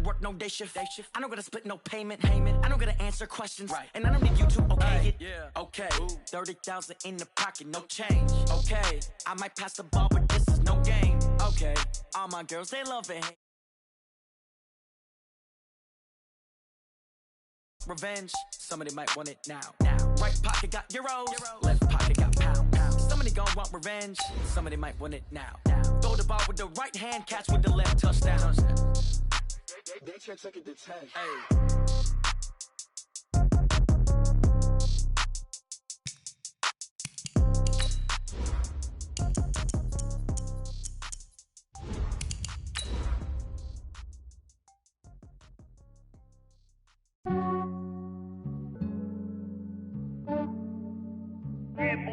work no day shift. I don't gotta split no payment. I don't gotta answer questions. And I don't need you to okay it. Okay, 30,000 in the pocket, no change. Okay, I might pass the ball, but this is no game. Okay, all my girls, they love it. Revenge, somebody might want it now. Right pocket got euros, left pocket got pounds. Somebody gon' want revenge, somebody might want it now. Throw the ball with the right hand, catch with the left, touchdown. They check second to 10.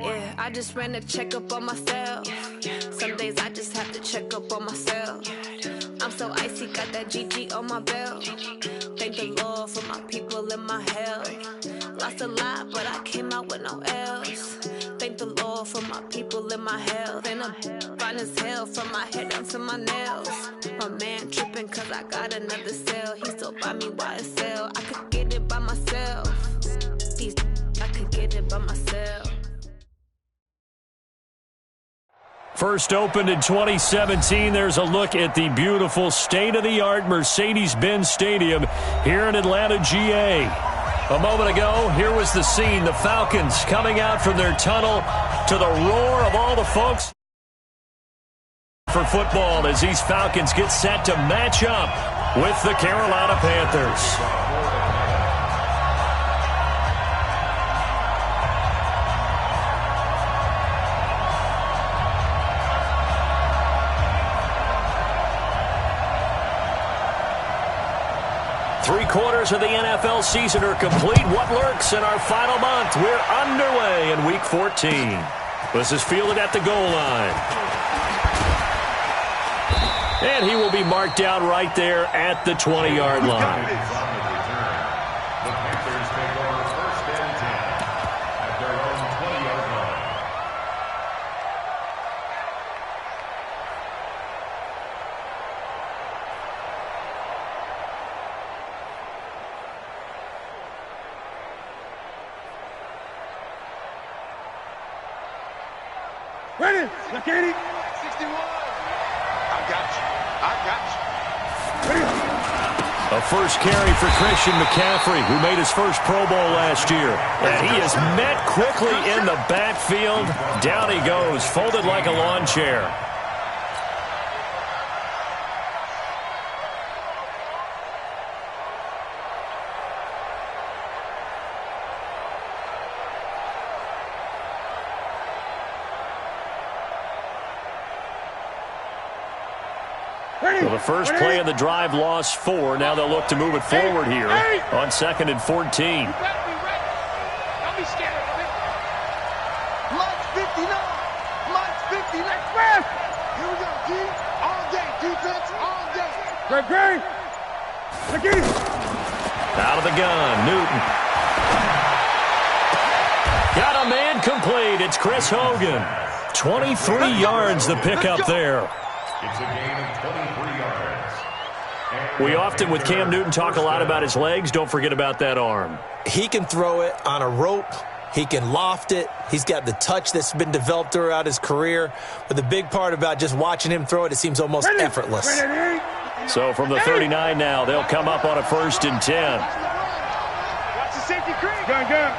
Yeah, I just ran a checkup on myself. Some days I just have to check up on myself. I'm so icy, got that GG on my belt. Thank the Lord for my people and my health. Lost a lot, but I came out with no else. Thank the Lord for my people and my health. And I'm fine as hell from my head down to my nails. My man tripping cause I got another cell. He still buy me YSL. I could get it by myself. I could get it by myself. First opened in 2017, there's a look at the beautiful state-of-the-art Mercedes-Benz Stadium here in Atlanta, GA. A moment ago, here was the scene, the Falcons coming out from their tunnel to the roar of all the folks for football as these Falcons get set to match up with the Carolina Panthers. Three-quarters of the NFL season are complete. What lurks in our final month? We're underway in Week 14. This is fielded at the goal line. And he will be marked down right there at the 20-yard line. The Panthers take over first and 10 at their own 20-yard line. Ready? Look at it. 61. I got you. Ready? A first carry for Christian McCaffrey, who made his first Pro Bowl last year. And he is met quickly in the backfield. Down he goes, folded like a lawn chair. Well, the first play of the drive lost 4. Now they'll look to move it forward here on 2nd and 14. You better be ready. Don't be scared of it. Mike's 59. Mike's 59. Here we go, D. All day. Defense all day. Great. Look at it. Out of the gun, Newton. Got a man complete. It's Chris Hogan. 23 yards the pickup there. It's a gain of 23 yards. We often, with Cam Newton, talk a lot about his legs. Don't forget about that arm. He can throw it on a rope. He can loft it. He's got the touch that's been developed throughout his career. But the big part about just watching him throw it, it seems almost effortless. So from the 39 now, they'll come up on a 1st and 10. Watch the safety creep. Go.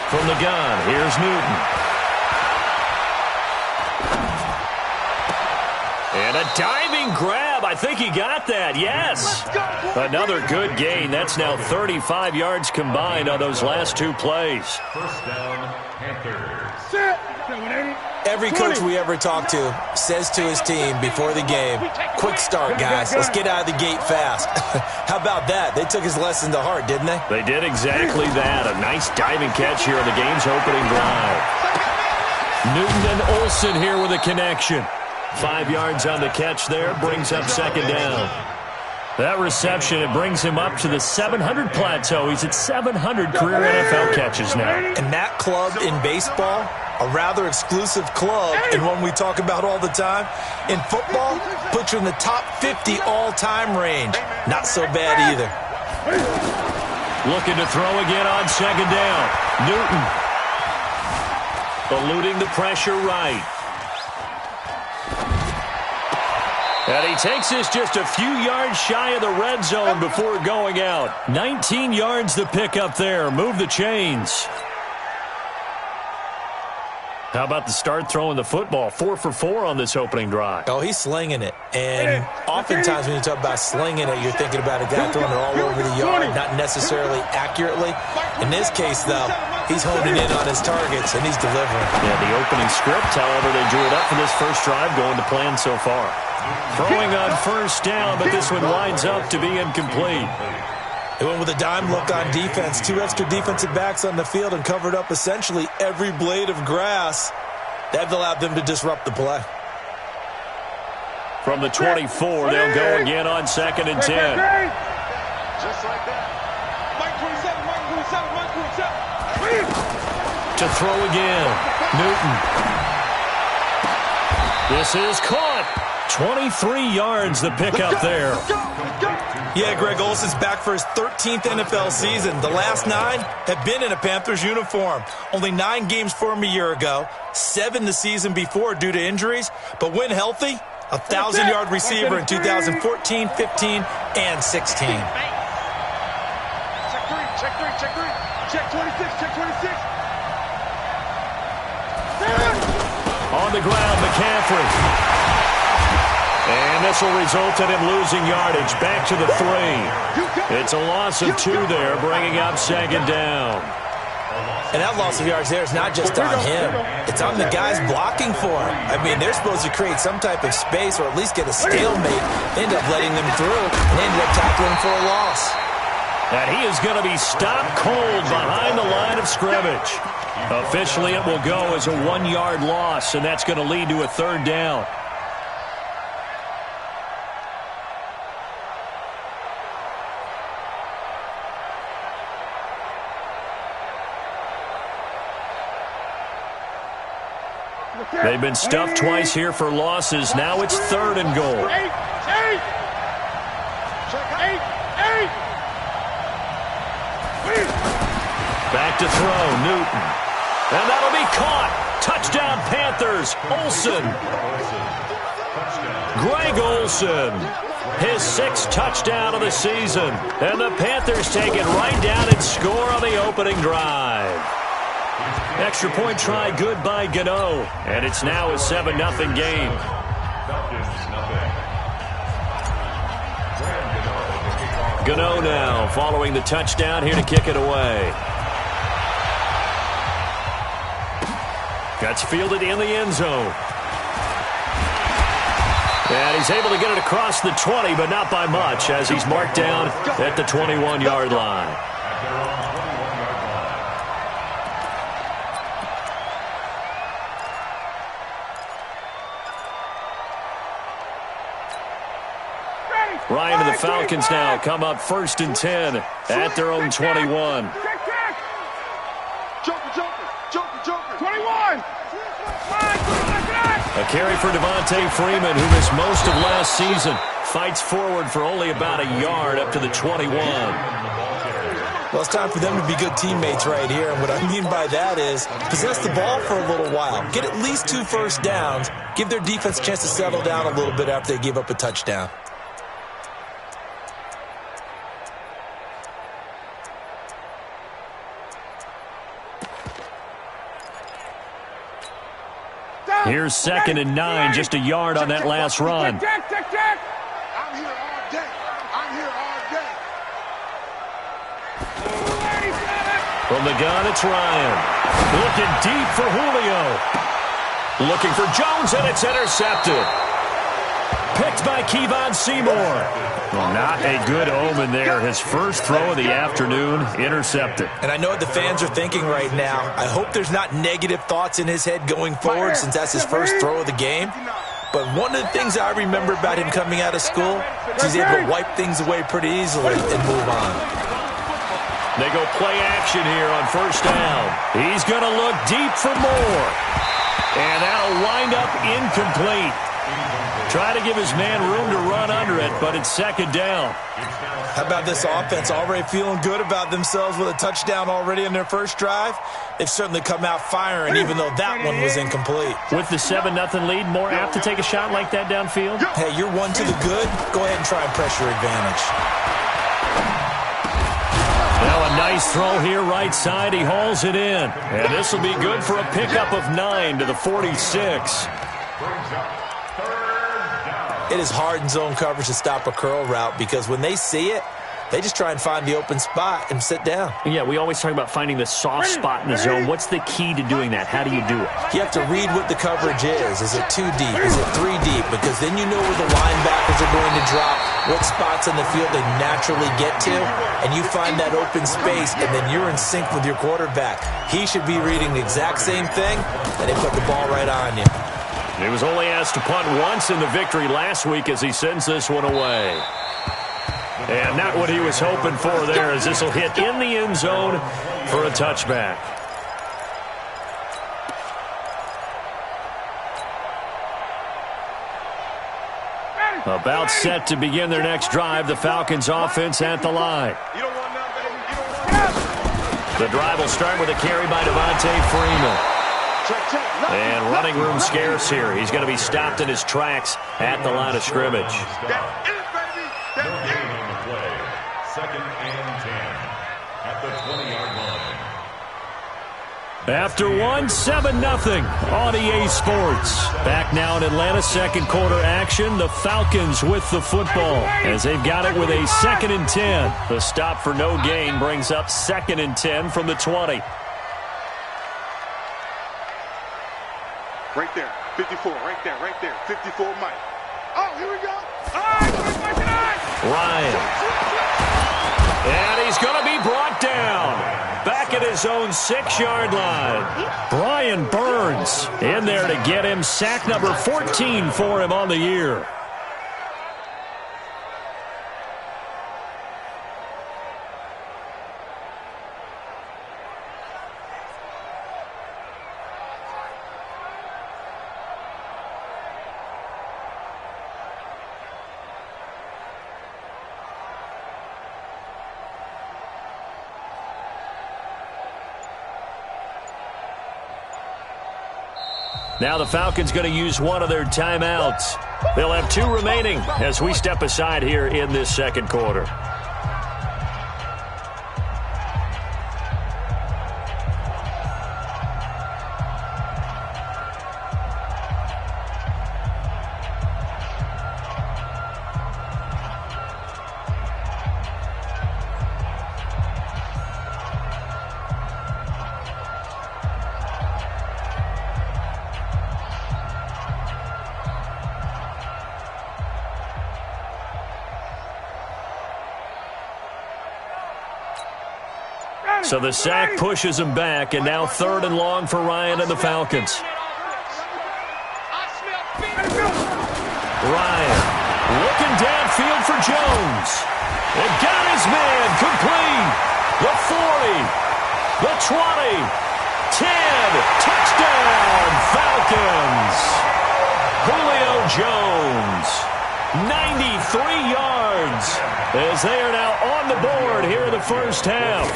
From the gun, here's Newton. And a diving grab. I think he got that. Yes. Another good gain. That's now 35 yards combined on those last 2 plays. First down, Panthers. Every coach we ever talk to says to his team before the game, quick start, guys. Let's get out of the gate fast. How about that? They took his lesson to heart, didn't they? They did exactly that. A nice diving catch here on the game's opening drive. Newton and Olsen here with a connection. 5 yards on the catch there, brings up 2nd down. That reception, it brings him up to the 700 plateau. He's at 700 career NFL catches now. And that club in baseball, a rather exclusive club and one we talk about all the time. In football, puts you in the top 50 all-time range. Not so bad either. Looking to throw again on second down. Newton. Eluding the pressure right. And he takes this just a few yards shy of the red zone before going out. 19 yards to pick up there. Move the chains. How about the start throwing the football? 4 for 4 on this opening drive. Oh, he's slinging it. And oftentimes when you talk about slinging it, you're thinking about a guy throwing it all over the yard, not necessarily accurately. In this case, though, he's honing in on his targets, and he's delivering. Yeah, the opening script, however, they drew it up for this first drive, going to plan so far. Throwing on first down, but this one winds up to be incomplete. They went with a dime look on defense. 2 extra defensive backs on the field and covered up essentially every blade of grass. That allowed them to disrupt the play. From the 24, they'll go again on second and 10. Just like that. Mike 27, Mike 27, Mike 27. To throw again, Newton. This is caught. 23 yards the pickup there. Yeah, Greg Olsen's back for his 13th NFL season. The last 9 have been in a Panthers uniform. Only 9 games for him a year ago, 7 the season before due to injuries. But when healthy, a 1,000-yard receiver in 2014, 15, and 16. Check 3, check 3, check 3. Check 26, check 26. On the ground, McCaffrey. And this will result in him losing yardage. Back to the 3. It's a loss of 2 there, bringing up second down. And that loss of yards there is not just on him. It's on the guys blocking for him. I mean, they're supposed to create some type of space or at least get a stalemate. They end up letting them through and ended up tackling for a loss. And he is going to be stopped cold behind the line of scrimmage. Officially, it will go as a 1-yard loss, and that's going to lead to a third down. They've been stuffed twice here for losses. Now it's 3rd and goal. 8. Back to throw, Newton. And that'll be caught. Touchdown, Panthers. Olsen. Greg Olsen. His 6th touchdown of the season. And the Panthers take it right down and score on the opening drive. Extra point try good by Gano. And it's now a 7-0 game. Gano now following the touchdown here to kick it away. Gets fielded in the end zone. And he's able to get it across the 20, but not by much, as he's marked down at the 21-yard line. Ryan and the Falcons now come up 1st and 10 at their own 21. Joker, 21. A carry for Devontae Freeman, who missed most of last season. Fights forward for only about a yard up to the 21. Well, it's time for them to be good teammates right here. And what I mean by that is possess the ball for a little while. Get at least 2 first downs. Give their defense a chance to settle down a little bit after they give up a touchdown. Here's 2nd and 9, just a yard on that last run. I'm here all day. From the gun, it's Ryan. Looking deep for Julio. Looking for Jones, and it's intercepted. Picked by Kevon Seymour. Not a good omen there. His first throw of the afternoon, intercepted. And I know what the fans are thinking right now. I hope there's not negative thoughts in his head going forward since that's his first throw of the game. But one of the things I remember about him coming out of school is he's able to wipe things away pretty easily and move on. They go play action here on first down. He's going to look deep for more. And that'll wind up incomplete. Try to give his man room to run under it, but it's second down. How about this offense already feeling good about themselves with a touchdown already in their first drive? They've certainly come out firing, even though that one was incomplete. With the 7-0 lead, more apt to take a shot like that downfield? Hey, you're one to the good. Go ahead and try and press your advantage. Now a nice throw here right side. He hauls it in. And this will be good for a pickup of 9 to the 46. It is hard in zone coverage to stop a curl route because when they see it, they just try and find the open spot and sit down. Yeah, we always talk about finding the soft spot in the zone. What's the key to doing that? How do you do it? You have to read what the coverage is. Is it 2 deep? Is it 3 deep? Because then you know where the linebackers are going to drop, what spots on the field they naturally get to, and you find that open space, and then you're in sync with your quarterback. He should be reading the exact same thing, and they put the ball right on you. He was only asked to punt once in the victory last week as he sends this one away. And not what he was hoping for there, as this will hit in the end zone for a touchback. About set to begin their next drive, the Falcons offense at the line. The drive will start with a carry by Devontae Freeman. And running room scarce here. He's going to be stopped in his tracks at the line of scrimmage. No gain on the play. 2nd and 10 at the 20-yard line. After 7-0 on EA Sports. Back now in Atlanta, second quarter action. The Falcons with the football as they've got it with a 2nd and 10. The stop for no gain brings up 2nd and 10 from the 20. Right there, 54, right there, 54, Mike. Oh, here we go. Ryan. And he's going to be brought down. Back at his own 6-yard line. Brian Burns in there to get him. Sack number 14 for him on the year. Now the Falcons going to use one of their timeouts. They'll have 2 remaining as we step aside here in this second quarter. So the sack pushes him back, and now 3rd and long for Ryan and the Falcons. Ryan looking downfield for Jones. It got his man complete. The 40, the 20, 10, touchdown Falcons. Julio Jones, 93 yards as they are now on the board here in the first half.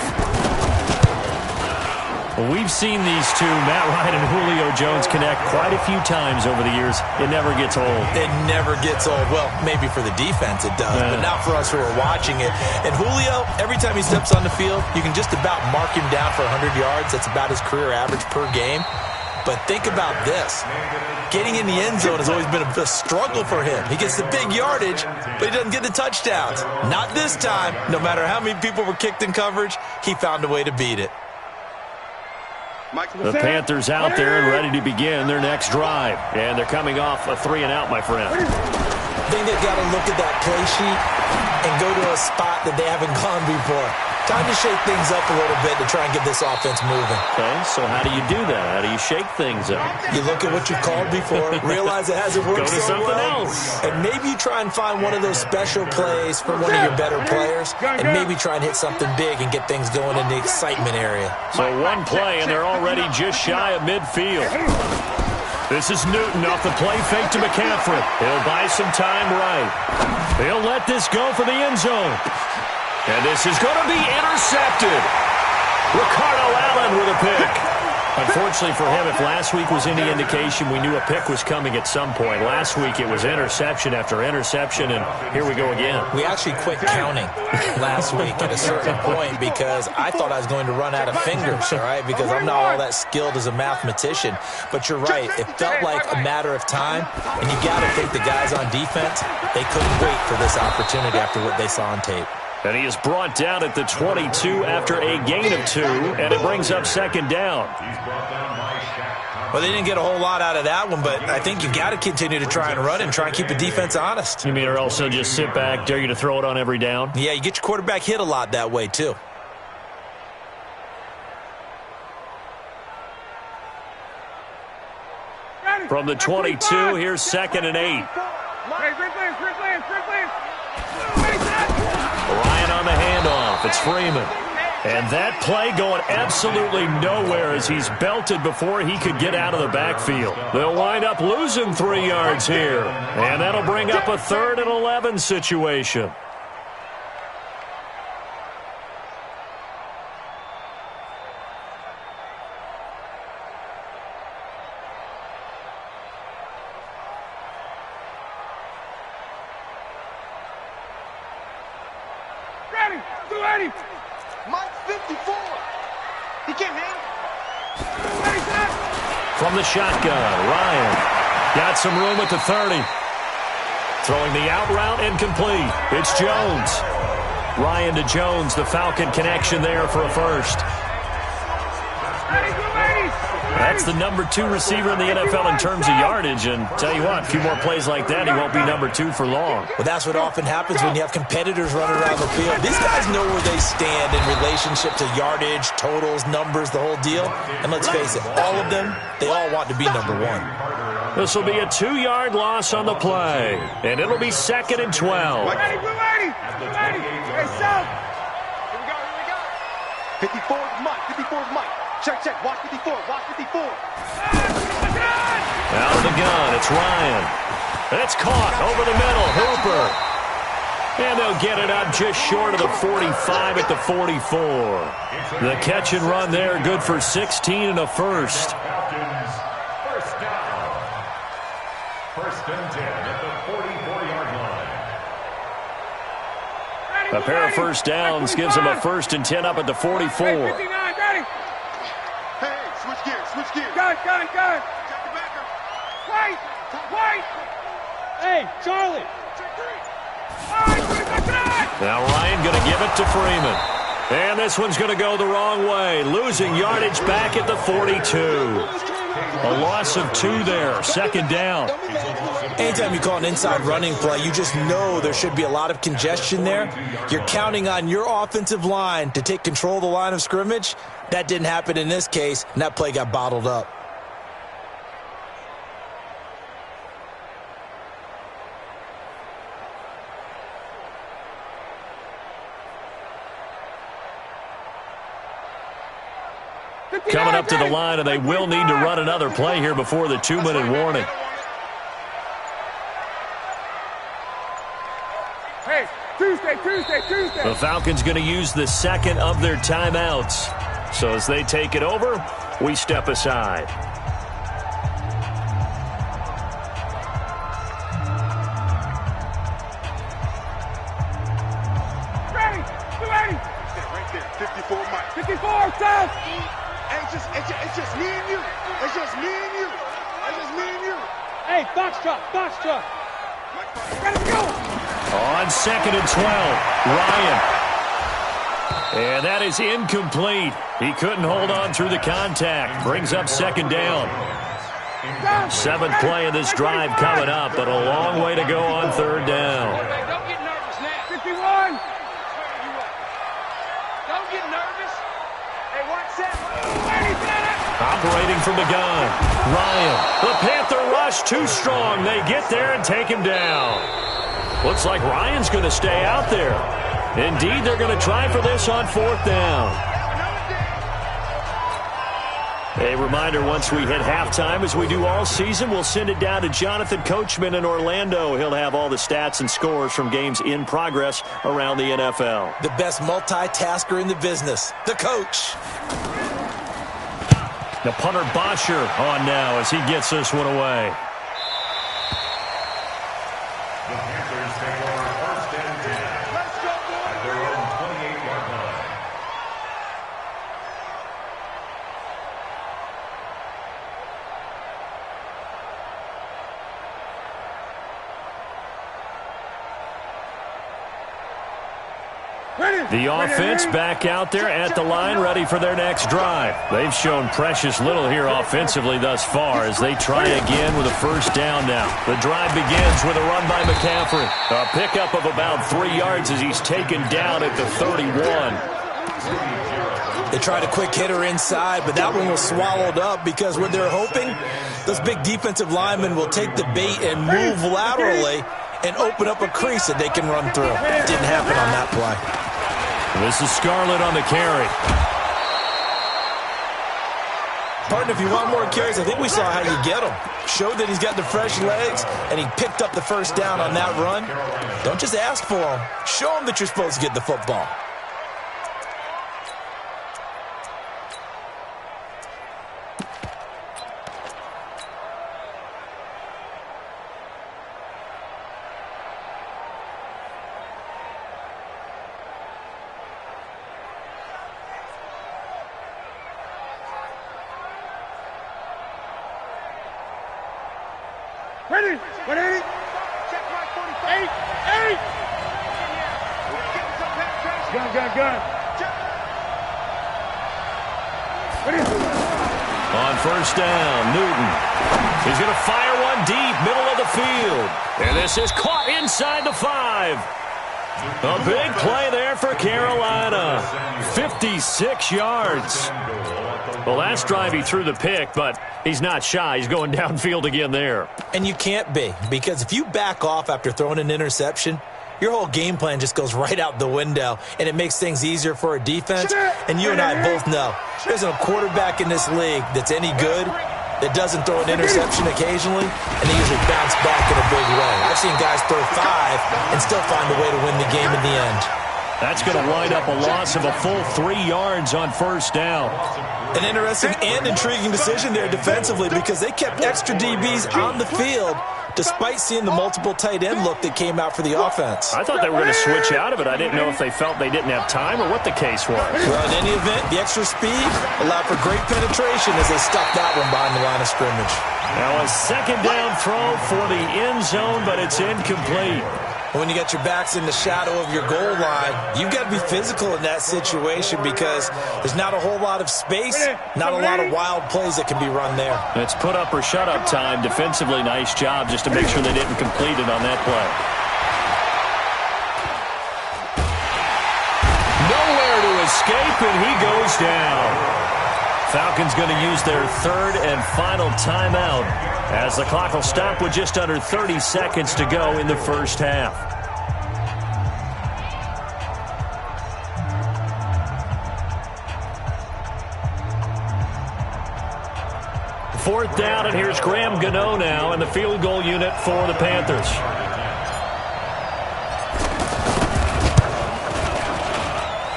We've seen these two, Matt Ryan and Julio Jones, connect quite a few times over the years. It never gets old. It never gets old. Well, maybe for the defense it does, but not for us who are watching it. And Julio, every time he steps on the field, you can just about mark him down for 100 yards. That's about his career average per game. But think about this. Getting in the end zone has always been a struggle for him. He gets the big yardage, but he doesn't get the touchdowns. Not this time. No matter how many people were kicked in coverage, he found a way to beat it. The Panthers out there and ready to begin their next drive. And they're coming off a 3-and-out, my friend. I think they've got to look at that play sheet and go to a spot that they haven't gone before. Time to shake things up a little bit to try and get this offense moving. Okay, so how do you do that? How do you shake things up? You look at what you've called before, realize it hasn't worked Go to so something well, else. and maybe you try and find one of those special plays from one of your better players, and maybe try and hit something big and get things going in the excitement area. So one play, and they're already just shy of midfield. This is Newton off the play fake to McCaffrey. He'll buy some time right. He'll let this go for the end zone. And this is going to be intercepted. Ricardo Allen with a pick. Unfortunately for him, if last week was any indication, we knew a pick was coming at some point. Last week it was interception after interception, and here we go again. We actually quit counting last week at a certain point because I thought I was going to run out of fingers, all right, because I'm not all that skilled as a mathematician. But you're right. It felt like a matter of time, and you got to think the guys on defense, they couldn't wait for this opportunity after what they saw on tape. And he is brought down at the 22 after a gain of 2, and it brings up second down. Well, they didn't get a whole lot out of that one, but I think you got to continue to try and run and try and keep the defense honest. You mean or also just sit back, dare you to throw it on every down? Yeah, you get your quarterback hit a lot that way, too. From the 22, here's 2nd and 8. Ryan on the handoff. It's Freeman. And that play going absolutely nowhere as he's belted before he could get out of the backfield. They'll wind up losing 3 yards here. And that'll bring up a 3rd and 11 situation. Mike 54. He can't handle it. From the shotgun, Ryan got some room at the 30. Throwing the out route incomplete. It's Jones. Ryan to Jones, the Falcon connection there for a first. That's the number 2 receiver in the NFL in terms of yardage, and tell you what, a few more plays like that, he won't be number 2 for long. Well, that's what often happens when you have competitors running around the field. These guys know where they stand in relationship to yardage, totals, numbers, the whole deal. And let's face it, all of them, they all want to be number 1. This will be a 2-yard loss on the play, and it'll be 2nd and 12. 54 is Mike. 54 is Mike. Check, check. Watch 54. Watch 54. Out of the gun, it's Ryan. It's caught over the middle. Hooper. And they'll get it up just short of the 45 at the 44. The catch and run there, good for 16 and a first. First and 10 at the 44-yard line. A pair of first downs gives them a 1st and 10 up at the 44. Hey, switch gears. Switch gears. Gun. Check the backer. Wait. Hey, Charlie. Check 3. Now Ryan going to give it to Freeman. And this one's going to go the wrong way. Losing yardage back at the 42. A loss of 2 there. 2nd down. Anytime you call an inside running play, you just know there should be a lot of congestion there. You're counting on your offensive line to take control of the line of scrimmage. That didn't happen in this case, and that play got bottled up. Coming up to the line, and they will need to run another play here before the 2-minute warning. Hey, Tuesday. The Falcons going to use the 2nd of their timeouts. So as they take it over, we step aside. Ready. Right there. 54 Mike. 54, South. It's just me and you. It's just me and you. Hey, box truck. Ready to go. On 2nd and 12, Ryan. And that is incomplete. He couldn't hold on through the contact. Brings up 2nd down. 7th play of this drive coming up, but a long way to go on 3rd down. Don't get nervous now. 51. Operating from the gun, Ryan. The Panther rush too strong. They get there and take him down. Looks like Ryan's going to stay out there. Indeed, they're going to try for this on 4th down. A reminder, once we hit halftime, as we do all season, we'll send it down to Jonathan Coachman in Orlando. He'll have all the stats and scores from games in progress around the NFL. The best multitasker in the business, the coach. The punter Bosher on now as he gets this one away. The Panthers take over 1st and 10 at their own 28-yard line. The offense back out there at the line, ready for their next drive. They've shown precious little here offensively thus far as they try again with a 1st down now. The drive begins with a run by McCaffrey. A pickup of about 3 yards as he's taken down at the 31. They tried a quick hitter inside, but that one was swallowed up because what they're hoping, those big defensive linemen will take the bait and move laterally and open up a crease that they can run through. Didn't happen on that play. This is Scarlett on the carry. Partner, if you want more carries, I think we saw how you get them. Showed that he's got the fresh legs, and he picked up the 1st down on that run. Don't just ask for them. Show them that you're supposed to get the football. Ready? Ready? Check right 45. 8. Gun. Ready? On 1st down, Newton. He's going to fire one deep, middle of the field. And this is caught inside the 5. A big play there for Carolina. 56 yards. Well, last drive he threw the pick, but he's not shy. He's going downfield again there. And you can't be, because if you back off after throwing an interception, your whole game plan just goes right out the window, and it makes things easier for a defense. And you and I both know there's a quarterback in this league that's any good that doesn't throw an interception occasionally, and they usually bounce back in a big way. I've seen guys throw 5 and still find a way to win the game in the end. That's going to wind up a loss of a full 3 yards on 1st down. An interesting and intriguing decision there defensively because they kept extra DBs on the field despite seeing the multiple tight end look that came out for the offense. I thought they were going to switch out of it. I didn't know if they felt they didn't have time or what the case was. Well, in any event, the extra speed allowed for great penetration as they stuffed that one behind the line of scrimmage. Now a 2nd down throw for the end zone, but it's incomplete. When you got your backs in the shadow of your goal line, you've got to be physical in that situation because there's not a whole lot of space, not a lot of wild plays that can be run there. It's put up or shut up time. Defensively, nice job just to make sure they didn't complete it on that play. Nowhere to escape, and he goes down. Falcons going to use their 3rd and final timeout as the clock will stop with just under 30 seconds to go in the 1st half. Fourth down, and here's Graham Gano now in the field goal unit for the Panthers.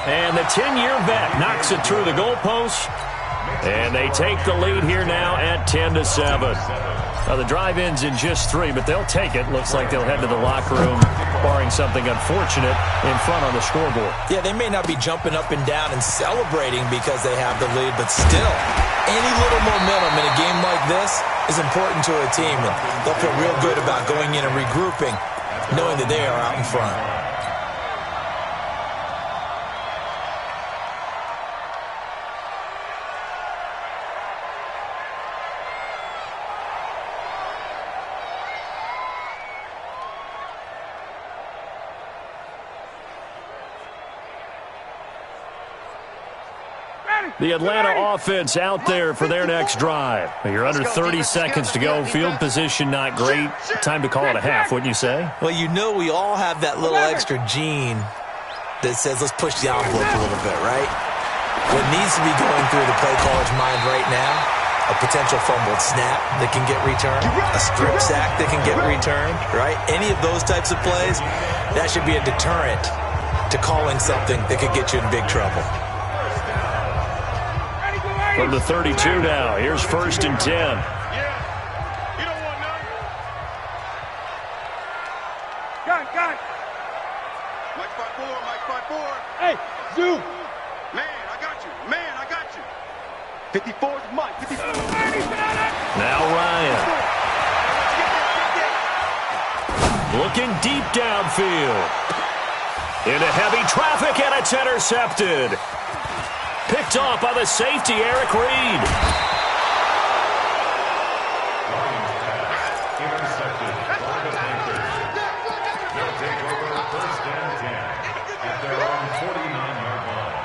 And the 10-year vet knocks it through the goalpost. And they take the lead here now at 10-7. Now the drive ends in just 3, but they'll take it. Looks like they'll head to the locker room, barring something unfortunate in front on the scoreboard. Yeah, they may not be jumping up and down and celebrating because they have the lead, but still, any little momentum in a game like this is important to a team. And they'll feel real good about going in and regrouping, knowing that they are out in front. Ready? The Atlanta offense out there for their next drive. You're under 30 seconds to go. Field position not great. Time to call it a half, wouldn't you say? Well, you know we all have that little extra gene that says let's push the envelope a little bit, right? What needs to be going through the play caller's mind right now, a potential fumbled snap that can get returned, a strip sack that can get returned, right? Any of those types of plays, that should be a deterrent to calling something that could get you in big trouble. From the 32 now, here's 1st and 10. You don't want none. Got it. Mike 5-4. Hey, Zoo. Man, I got you. 54 is Mike. 54. Now Ryan. Looking deep downfield. Into heavy traffic, and it's intercepted. Picked off by the safety, Eric Reed. Intercepted by the Panthers. They'll take over 1st and 10 at their own 49-yard line.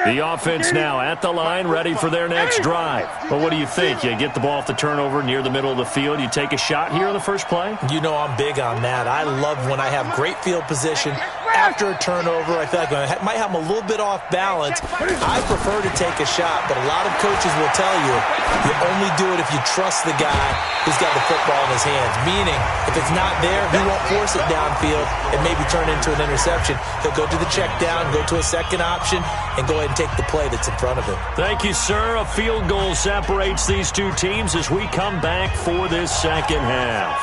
The offense now at the line, ready for their next drive. But what do you think? You get the ball off the turnover near the middle of the field. You take a shot here on the first play? You know I'm big on that. I love when I have great field position after a turnover. I feel like I might have them a little bit off balance. I prefer to take a shot, but a lot of coaches will tell you only do it if you trust the guy who's got the football in his hands. Meaning, if it's not there, he won't force it downfield and maybe turn into an interception. He'll go to the check down, go to a second option, and go ahead and take the play that's in front of him. Thank you, sir. A field goal separates these two teams as we come back for this second half.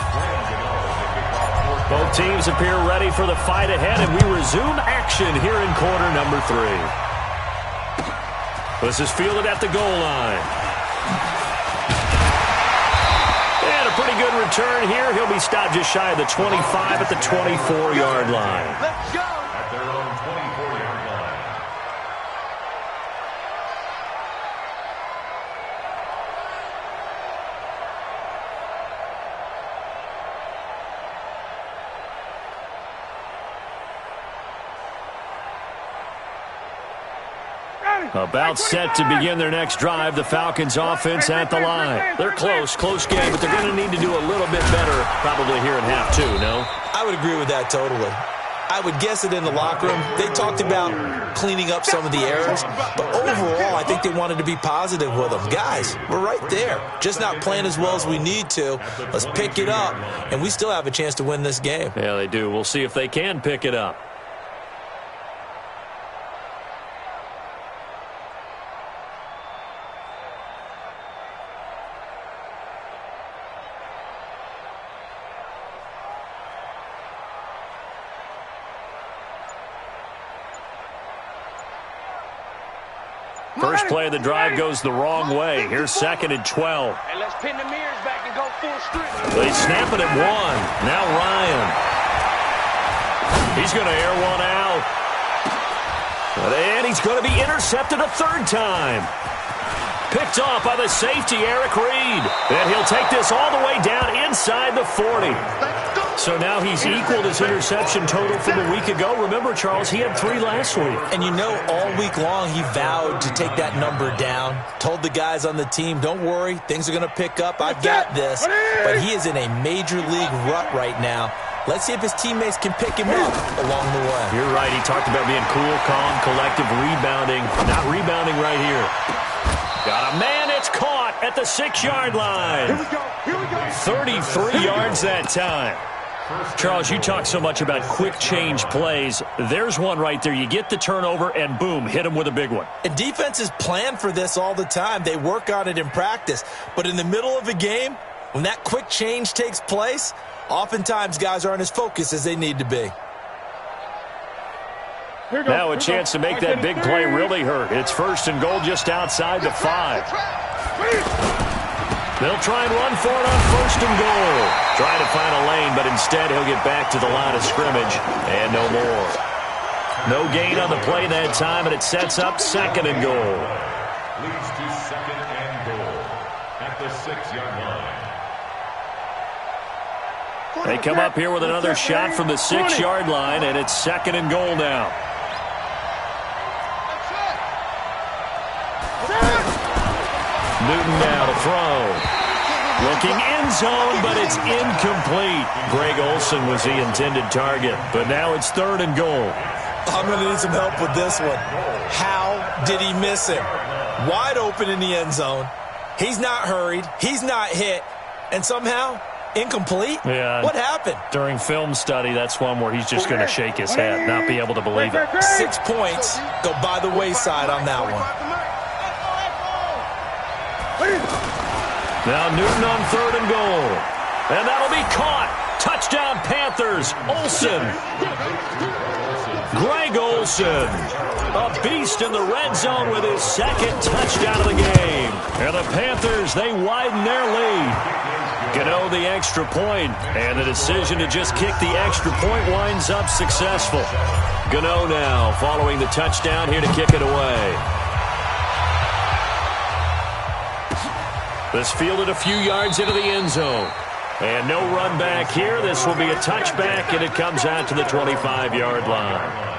Both teams appear ready for the fight ahead, and we resume action here in quarter number 3. This is fielded at the goal line. And a pretty good return here. He'll be stopped just shy of the 25 at the 24-yard line. Let's go. At their own 24-yard line. About set to begin their next drive, the Falcons offense at the line. They're close game, but they're going to need to do a little bit better probably here in half 2, no? I would agree with that totally. I would guess it in the locker room. They talked about cleaning up some of the errors, but overall, I think they wanted to be positive with them. Guys, we're right there. Just not playing as well as we need to. Let's pick it up, and we still have a chance to win this game. Yeah, they do. We'll see if they can pick it up. First play of the drive goes the wrong way. Here's 2nd and 12. And let's pin the mirrors back and go full strip. They snap it at 1. Now Ryan. He's going to air one out. And he's going to be intercepted a 3rd time. Picked off by the safety, Eric Reed. And he'll take this all the way down inside the 40. So now he's equaled his interception total from a week ago. Remember, Charles, he had 3 last week. And you know, all week long he vowed to take that number down. Told the guys on the team, don't worry, things are going to pick up. I've got this. But he is in a major league rut right now. Let's see if his teammates can pick him up along the way. You're right. He talked about being cool, calm, collective, rebounding. Not rebounding right here. Got a man. It's caught at the 6-yard line. Here we go. 33 yards that time. Charles, you talk so much about quick change plays. There's one right there. You get the turnover, and boom, hit him with a big one. And defenses plan for this all the time. They work on it in practice. But in the middle of a game, when that quick change takes place, oftentimes guys aren't as focused as they need to be. Now a chance to make that big play really hurt. It's 1st and goal just outside the 5. They'll try and run for it on 1st and goal. Trying to find a lane, but instead he'll get back to the line of scrimmage and no more. No gain on the play that time, and it sets up 2nd and goal. leads to second and goal at the 6-yard line. They come up here with another shot from the 6-yard line, and it's second and goal now. Newton now to throw. Looking end zone, but it's incomplete. Greg Olsen was the intended target, but now it's third and goal. I'm going to need some help with this one. How did he miss him? Wide open in the end zone. He's not hurried. He's not hit. And somehow, incomplete? Yeah. What happened? During film study, that's one where he's just going to shake his head, not be able to believe it. 6 points go by the wayside on that one. Now Newton on third and goal. And that'll be caught. Touchdown Panthers. Olsen. Greg Olsen. A beast in the red zone with his second touchdown of the game. And the Panthers, they widen their lead. Gano the extra point, and the decision to just kick the extra point winds up successful. Gano now following the touchdown here to kick it away. This fielded a few yards into the end zone. And no run back here. This will be a touchback, and it comes out to the 25-yard line.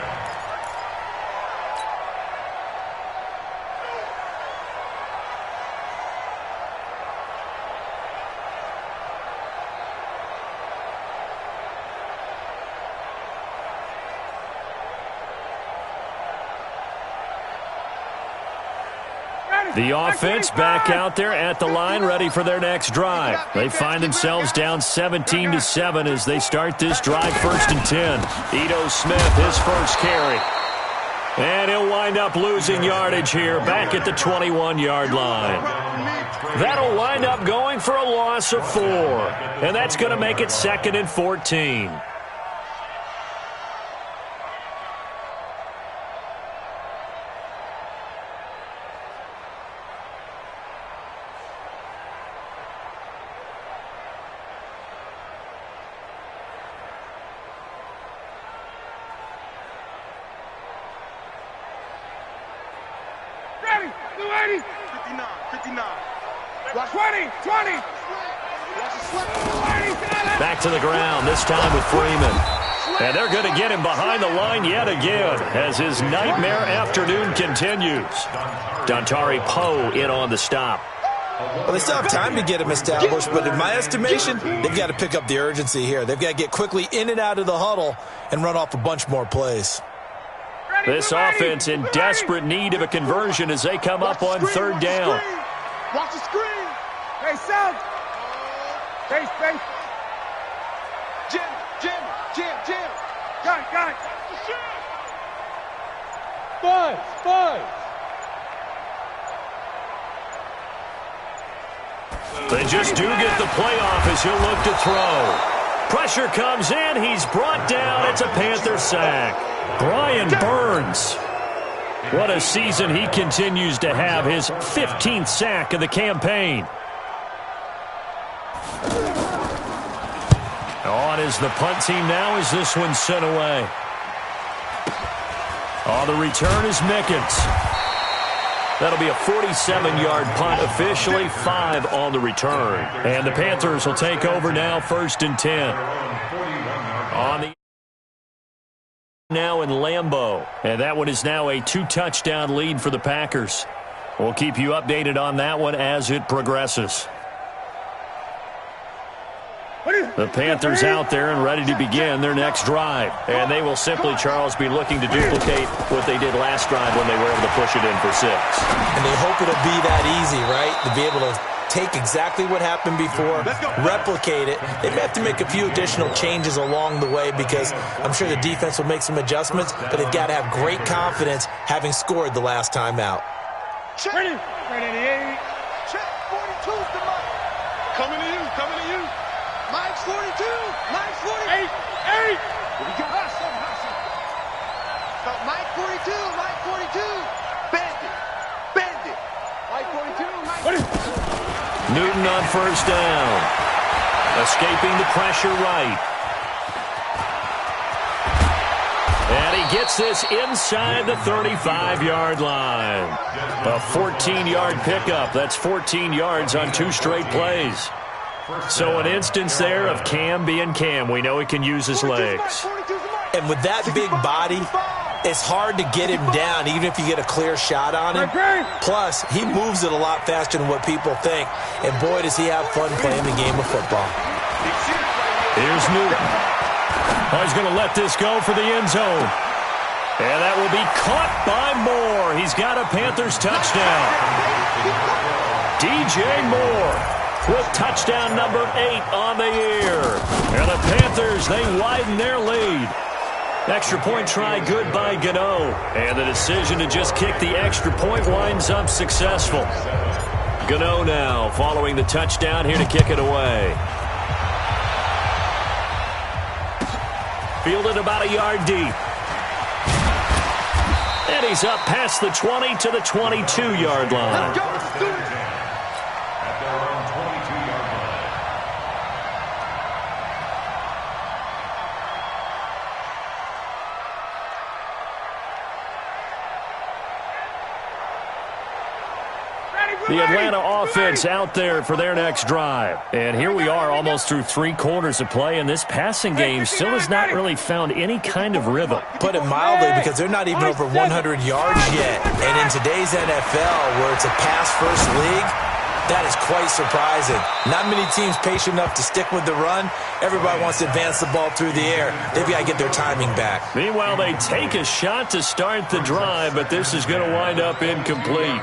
The offense back out there at the line, ready for their next drive. They find themselves down 17-7 as they start this drive, 1st and 10. Ito Smith, his first carry. And he'll wind up losing yardage here, back at the 21-yard line. That'll wind up going for a loss of 4. And that's going to make it 2nd and 14. Back to the ground, this time with Freeman. And they're going to get him behind the line yet again as his nightmare afternoon continues. Dontari Poe in on the stop. Well, they still have time to get him established, but in my estimation, they've got to pick up the urgency here. They've got to get quickly in and out of the huddle and run off a bunch more plays. This offense in desperate need of a conversion as they come up on 3rd down. Watch the screen. Hey, South. Face. Jim. Got it. Spud. They just do get the playoff as he'll look to throw. Pressure comes in. He's brought down. It's a Panther sack. Brian Burns. What a season he continues to have. His 15th sack of the campaign. On is the punt team now as this one's sent away. On the return is Mickens. That'll be a 47-yard punt officially, 5 on the return. And the Panthers will take over now, 1st and 10. On the now in Lambeau. And that one is now a 2-touchdown lead for the Packers. We'll keep you updated on that one as it progresses. The Panthers out there and ready to begin their next drive. And they will simply, Charles, be looking to duplicate what they did last drive when they were able to push it in for 6. And they hope it'll be that easy, right? To be able to take exactly what happened before, replicate it. They may have to make a few additional changes along the way because I'm sure the defense will make some adjustments, but they've got to have great confidence having scored the last time out. Ready. Check 42's the mic. Coming to you. Mike's 42. Mike's 48. 8. Here we go. So Mike 42. Bend it. Mike 42. Newton on 1st down. Escaping the pressure right. And he gets this inside the 35-yard line. A 14-yard pickup. That's 14 yards on 2 straight plays. So an instance there of Cam being Cam. We know he can use his legs. And with that big body, it's hard to get him down, even if you get a clear shot on him. Plus, he moves it a lot faster than what people think. And boy, does he have fun playing the game of football. Here's Newton. Oh, he's going to let this go for the end zone. And that will be caught by Moore. He's got a Panthers touchdown. DJ Moore with touchdown number 8 on the year. And the Panthers, they widen their lead. Extra point try good by Gano. And the decision to just kick the extra point winds up successful. Gano now following the touchdown here to kick it away. Fielded about a yard deep. And he's up past the 20 to the 22-yard line. The Atlanta offense out there for their next drive. And here we are almost through 3 quarters of play, and this passing game still has not really found any kind of rhythm. Put it mildly, because they're not even over 100 yards yet. And in today's NFL, where it's a pass-first league, that is quite surprising. Not many teams patient enough to stick with the run. Everybody wants to advance the ball through the air. They've got to get their timing back. Meanwhile, they take a shot to start the drive, but this is going to wind up incomplete.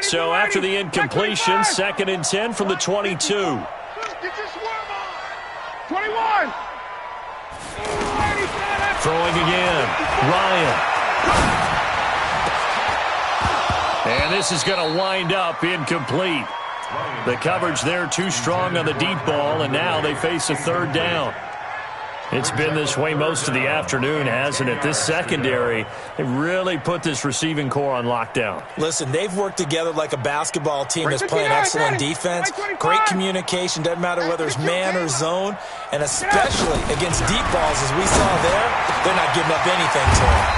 So after the incompletion, 2nd and 10 from the 22. Get your swerve on. 21. Throwing again. Ryan. And this is going to wind up incomplete. The coverage there too strong on the deep ball, and now they face a 3rd down. It's been this way most of the afternoon, hasn't it? This secondary, they really put this receiving core on lockdown. Listen, they've worked together like a basketball team that's playing excellent defense. Great communication, doesn't matter whether it's man or zone, and especially against deep balls, as we saw there, they're not giving up anything to him.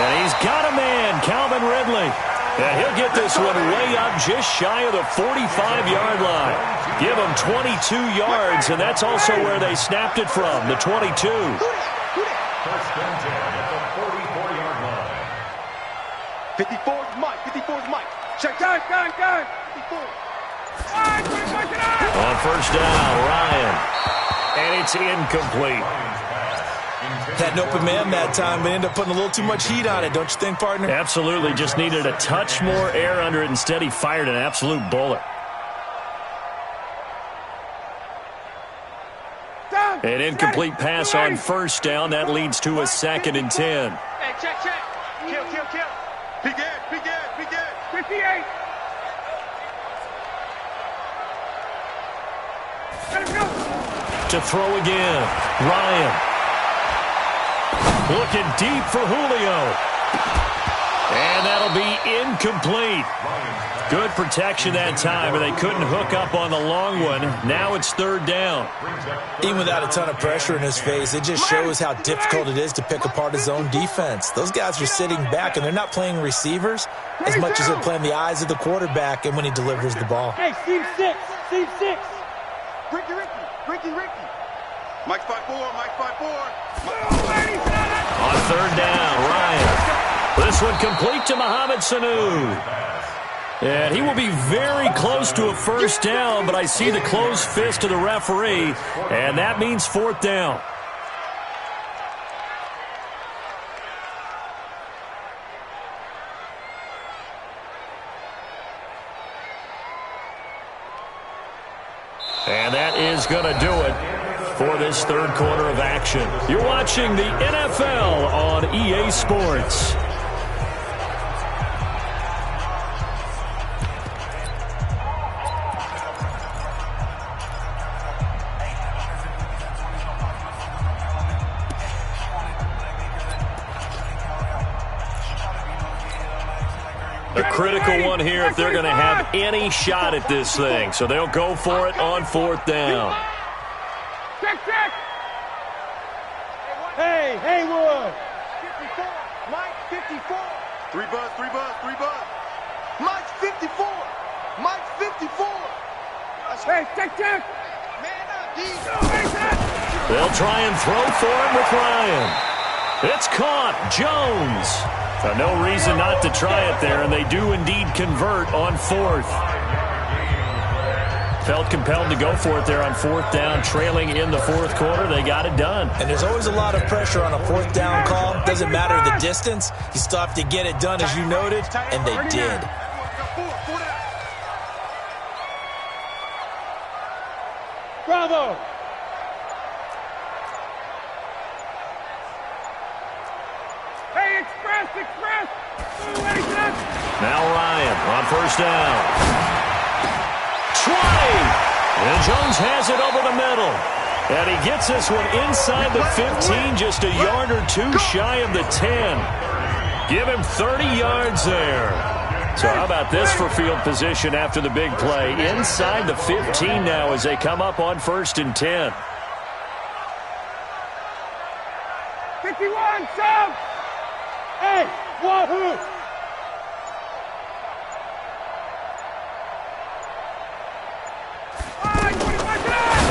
And he's got a man, Calvin Ridley. And he'll get this one way up just shy of the 45-yard line. Give him 22 yards, and that's also where they snapped it from, the 22. First and 10 at the 44-yard line. 54 is Mike. 54 is Mike. Check. Gun. 54. On first down, Ryan. And it's incomplete. Had an open man that time, but ended up putting a little too much heat on it, don't you think, partner? Absolutely. Just needed a touch more air under it. Instead, he fired an absolute bullet. An incomplete pass on first down. That leads to a 2nd and 10. Hey, check. Kill. Be good. 58. Let him go. To throw again. Ryan. Looking deep for Julio. And that'll be incomplete. Good protection that time, and they couldn't hook up on the long one. Now it's 3rd down. Even without a ton of pressure in his face, it just shows how difficult it is to pick apart his own defense. Those guys are sitting back, and they're not playing receivers as much as they're playing the eyes of the quarterback and when he delivers the ball. Hey, Steve 6. Ricky. Mike 5-4. On 3rd down, Ryan. This one complete to Mohamed Sanu. And he will be very close to a first down, but I see the closed fist of the referee, and that means 4th down. And that is going to do it for this 3rd quarter of action. You're watching the NFL on EA Sports. A critical one here if they're going to have any shot at this thing. So they'll go for it on 4th down. Hey, Haywood. 54. Mike, 54. 3 buzz, 3 buzz, 3 buzz. Mike's 54. Mike's 54. Hey, check. Man up, D. They'll try and throw for him with Ryan. It's caught. Jones. No reason not to try it there, and they do indeed convert on 4th. Felt compelled to go for it there on 4th down, trailing in the 4th quarter. They got it done. And there's always a lot of pressure on a 4th down call. Doesn't matter the distance. You still have to get it done, as you noted, and they did. Bravo. Hey, express. Now Ryan on 1st down. 20. And Jones has it over the middle. And he gets this one inside the 15, just a yard or two shy of the 10. Give him 30 yards there. So how about this for field position after the big play? Inside the 15 now as they come up on 1st and 10. 51, South. Hey, wahoo.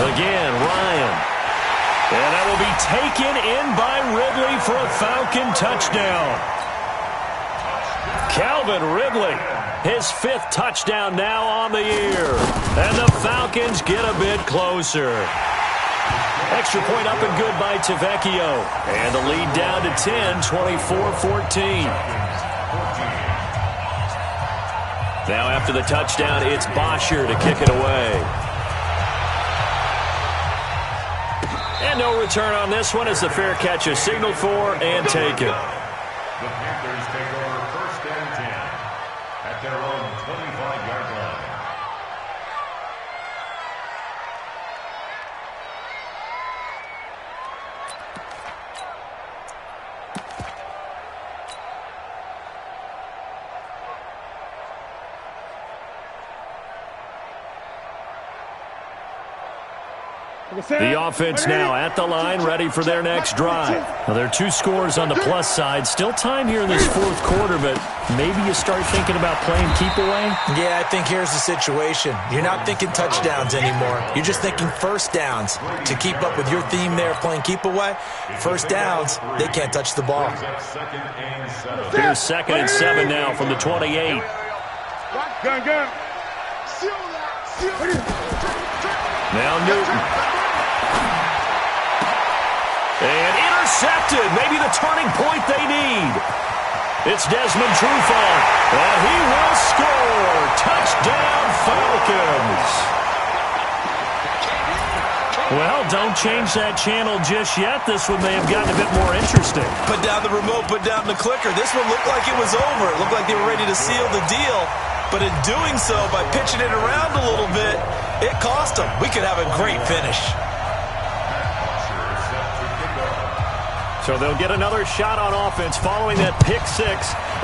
Again, Ryan. And that will be taken in by Ridley for a Falcon touchdown. Calvin Ridley, his 5th touchdown now on the year. And the Falcons get a bit closer. Extra point up and good by Tavecchio. And the lead down to 10, 24-14. Now after the touchdown, it's Bosher to kick it away. And no return on this one as the fair catch is signaled for and taken. The Panthers take over 1st and 10 at their own 25-yard line. The offense now at the line, ready for their next drive. Now, there are 2 scores on the plus side. Still time here in this 4th quarter, but maybe you start thinking about playing keep away? Yeah, I think here's the situation. You're not thinking touchdowns anymore. You're just thinking 1st downs. To keep up with your theme there, playing keep away, 1st downs, they can't touch the ball. Here's 2nd and 7 now from the 28. Gun. Now Newton. And intercepted. Maybe the turning point they need. It's Desmond Trufant. And he will score. Touchdown, Falcons. Well, don't change that channel just yet. This one may have gotten a bit more interesting. Put down the remote, put down the clicker. This one looked like it was over. It looked like they were ready to seal the deal. But in doing so, by pitching it around a little bit, it cost them. We could have a great finish. So they'll get another shot on offense following that pick 6.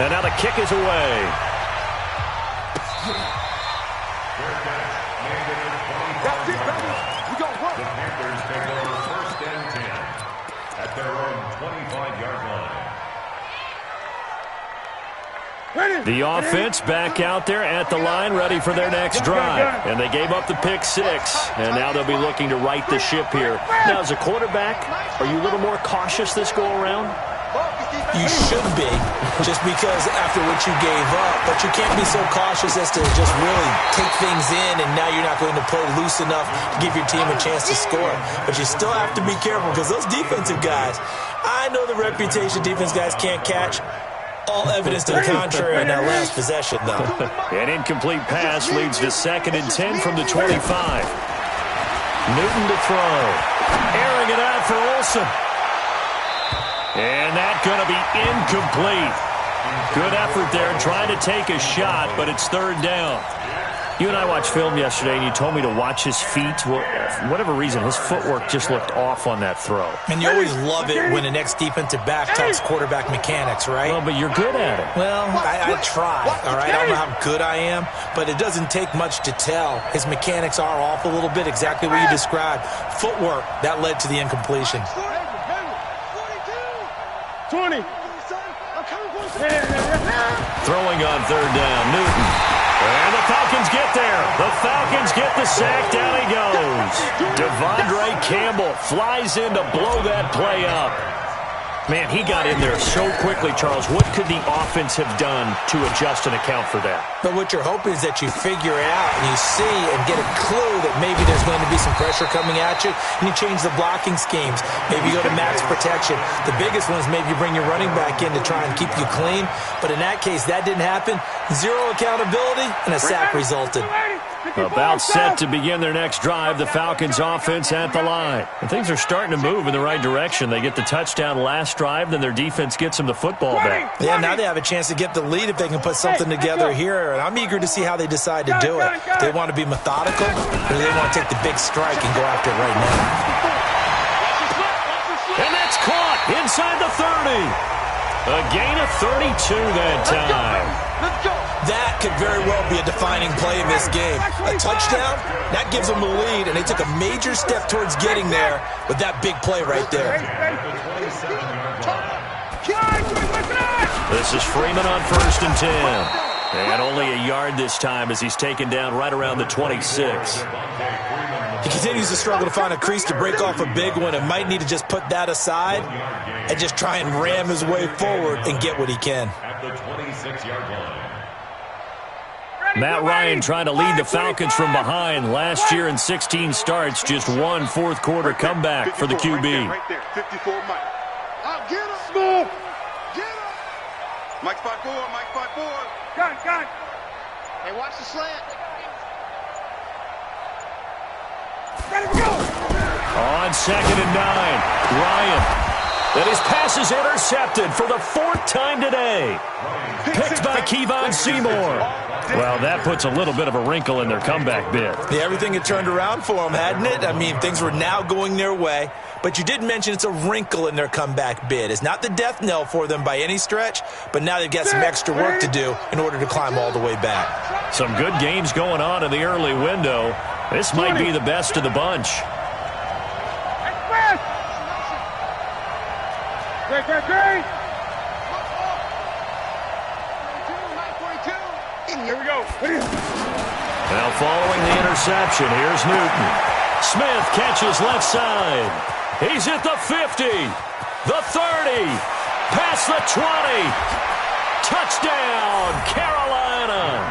And now the kick is away. That's it, baby. We got work. The Panthers take over 1st and 10 at their own 25-yard line. The offense back out there at the line, ready for their next drive. And they gave up the pick 6, and now they'll be looking to right the ship here. Now, as a quarterback, are you a little more cautious this go-around? You should be, just because after what you gave up. But you can't be so cautious as to just really take things in, and now you're not going to play loose enough to give your team a chance to score. But you still have to be careful, because those defensive guys, I know the reputation defense guys can't catch. All evidence to the contrary in that last possession, though. An incomplete pass leads to 2nd and 10 from the 25. Newton to throw. Airing it out for Olsen. And that's going to be incomplete. Good effort there trying to take a shot, but it's 3rd down. You and I watched film yesterday, and you told me to watch his feet. Well, for whatever reason, his footwork just looked off on that throw. And you always love it when the next defensive back talks quarterback mechanics, right? Well, but you're good at it. Well, I try, all right? I don't know how good I am, but it doesn't take much to tell. His mechanics are off a little bit, exactly what you described. Footwork, that led to the incompletion. 20. Throwing on third down, Newton. And the Falcons get there. The Falcons get the sack. Down he goes. Devondre Campbell flies in to blow that play up. Man, he got in there so quickly, Charles. What could the offense have done to adjust and account for that? But what you're hoping is that you figure out and you see and get a clue that maybe there's going to be some pressure coming at you, and you change the blocking schemes. Maybe you go to max protection. The biggest one is maybe you bring your running back in to try and keep you clean. But in that case, that didn't happen. Zero accountability, and a sack resulted. About set to begin their next drive, the Falcons offense at the line. And things are starting to move in the right direction. They get the touchdown last drive, then their defense gets them the football back. Yeah, now they have a chance to get the lead if they can put something together here, and I'm eager to see how they decide to do it. They want to be methodical, or do they want to take the big strike and go after it right now? And that's caught inside the 30. A gain of 32 that time. That could very well be a defining play in this game. A touchdown, that gives them the lead, and they took a major step towards getting there with that big play right there. This is Freeman on 1st and 10. And only a yard this time as he's taken down right around the 26. He continues to struggle to find a crease to break off a big one and might need to just put that aside and just try and ram his way forward and get what he can. At the 26-yard line. Matt Ryan trying to lead the Falcons from behind. Last year in 16 starts, just one fourth-quarter comeback for the QB. Right there, 54 Mike. Get him. Smooth. Get him. Mike 5-4, Mike 5-4. Got it. Hey, watch the slant. Ready to go. On 2nd and 9, Ryan. And his pass is intercepted for the 4th time today. Picked by Kevon Seymour. Well, that puts a little bit of a wrinkle in their comeback bid. Yeah, everything had turned around for them, hadn't it? I mean, things were now going their way. But you did mention it's a wrinkle in their comeback bid. It's not the death knell for them by any stretch, but now they've got some extra work to do in order to climb all the way back. Some good games going on in the early window. This might be the best of the bunch. Great. Here we go. Now following the interception, here's Newton. Smith catches left side. He's at the 50, the 30, past the 20. Touchdown, Carolina.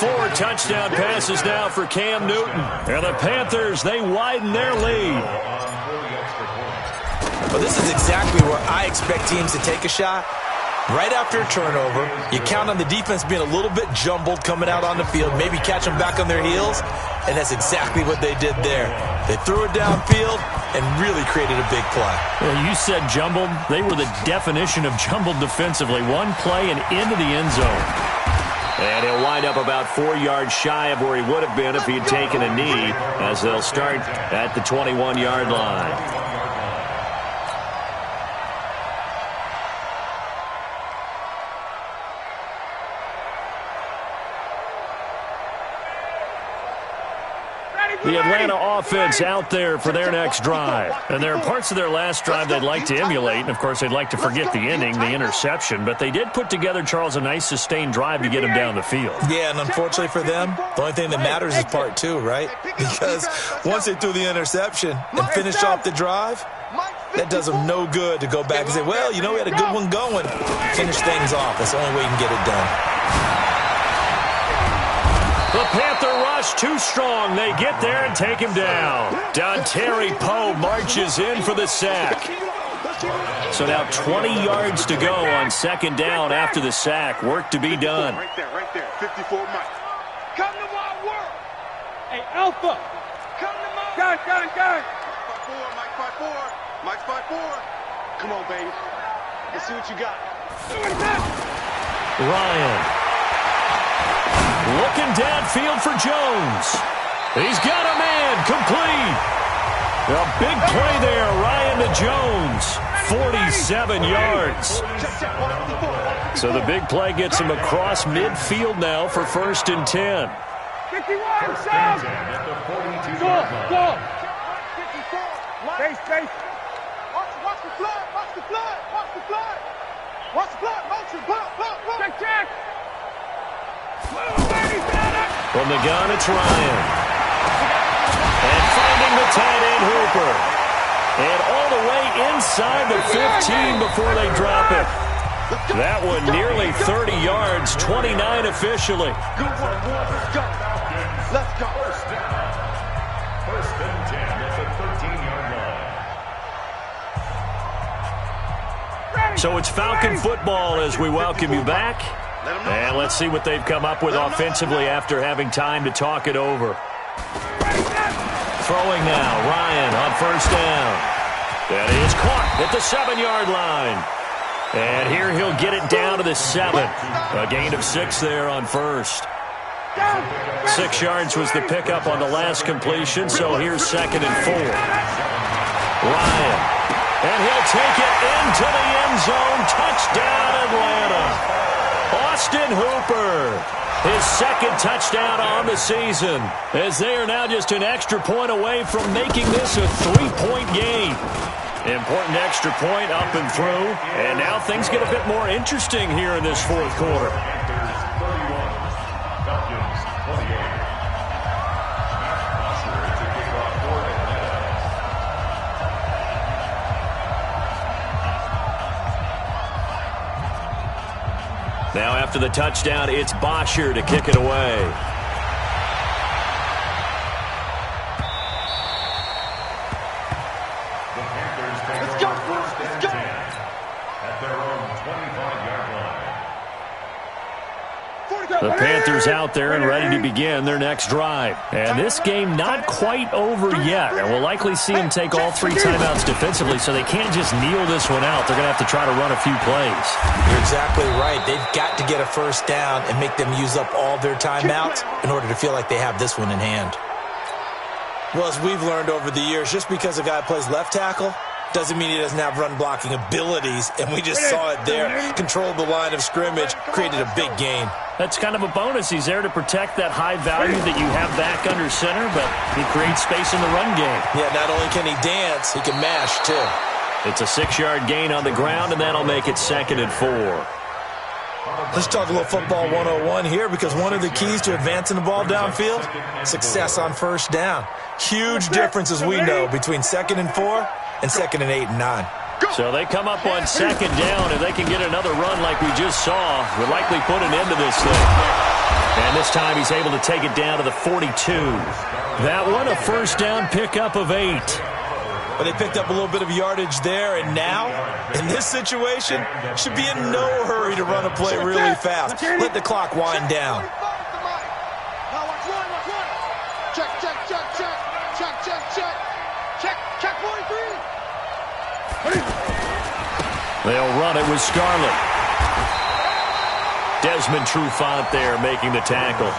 4 touchdown passes now for Cam Newton. And the Panthers, they widen their lead. Well, this is exactly where I expect teams to take a shot. Right after a turnover, you count on the defense being a little bit jumbled coming out on the field, maybe catch them back on their heels, and that's exactly what they did there. They threw it downfield and really created a big play. Well, you said jumbled. They were the definition of jumbled defensively. One play and into the end zone. And he'll wind up about 4 yards shy of where he would have been if he had taken a knee, as they'll start at the 21-yard line. The Atlanta offense out there for their next drive. And there are parts of their last drive they'd like to emulate. And, of course, they'd like to forget the ending, the interception. But they did put together, Charles, a nice sustained drive to get him down the field. Yeah, and unfortunately for them, the only thing that matters is part 2, right? Because once they threw the interception and finished off the drive, that does them no good to go back and say, well, you know, we had a good one going. Finish things off. That's the only way you can get it done. The Panther rush too strong. They get there and take him down. Dontari Poe marches in for the sack. So now 20 yards to go on 2nd down after the sack. Work to be done. Right there. 54 Mike. Come to my world. Hey, Alpha. Come to my world. Got it. Mike 5-4. Mike 5-4. Come on, baby. Let's see what you got. Ryan. Looking downfield for Jones. He's got a man, complete. A big play there, Ryan to Jones. 47 yards. So the big play gets him across midfield now for 1st and 10. 51, Sam. Go. Space. Watch the flag. Watch the flood. Watch the flood. Watch the flood. Motion. Block. Check. From the gun, it's Ryan. And finding the tight end, Hooper. And all the way inside the 15 before they drop it. That one nearly 30 yards, 29 officially. Good work, boys. Let's go. Let's go. First down. First and 10 at the 13-yard line. So it's Falcon football as we welcome you back. And let's see what they've come up with offensively after having time to talk it over. Throwing now, Ryan on first down. That is caught at the 7-yard line. And here he'll get it down to the 7. A gain of 6 there on first. 6 yards was the pickup on the last completion, so here's 2nd and 4. Ryan. And he'll take it into the end zone. Touchdown, Atlanta. Austin Hooper, his 2nd touchdown on the season, as they are now just an extra point away from making this a 3-point game. Important extra point up and through, and now things get a bit more interesting here in this 4th quarter. Now after the touchdown, it's Bosher to kick it away. The Panthers take over first and 10 at their own 25-yard line. The Panthers out there and ready to begin their next drive. And this game not quite over yet. And we'll likely see them take all 3 timeouts defensively, so they can't just kneel this one out. They're going to have to try to run a few plays. You're exactly right. They've got to get a first down and make them use up all their timeouts in order to feel like they have this one in hand. Well, as we've learned over the years, just because a guy plays left tackle doesn't mean he doesn't have run-blocking abilities, and we just saw it there. Controlled the line of scrimmage, created a big gain. That's kind of a bonus. He's there to protect that high value that you have back under center, but he creates space in the run game. Yeah, not only can he dance, he can mash, too. It's a 6-yard gain on the ground, and that'll make it 2nd and 4. Let's talk a little football 101 here, because one of the keys to advancing the ball downfield, success on first down. Huge difference, as we know, between 2nd and 4 and 2nd and 8 and 9. So they come up on 2nd down. If they can get another run like we just saw, would likely put an end to this thing. And this time he's able to take it down to the 42. That one a first down pickup of 8. But they picked up a little bit of yardage there, and now, in this situation, should be in no hurry to run a play really fast. Let the clock wind down. Now watch one. Check. Check 43. They'll run it with Scarlett. Desmond Trufant there making the tackle.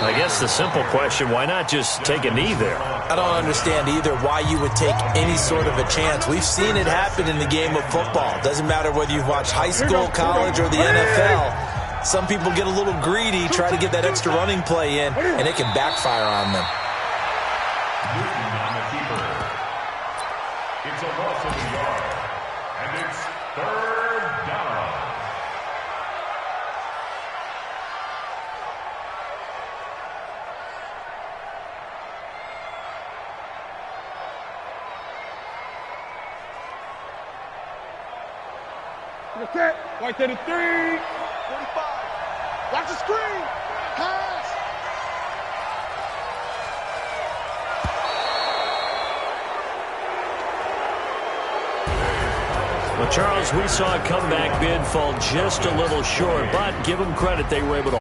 I guess the simple question, why not just take a knee there? I don't understand either why you would take any sort of a chance. We've seen it happen in the game of football. Doesn't matter whether you've watched high school, college, or the NFL. Some people get a little greedy, try to get that extra running play in, and it can backfire on them. It's a loss of a yard, and it's 3rd down. White 33. 45. Watch the screen. Pass. Well, Charles, we saw a comeback bid fall just a little short, but give them credit, they were able to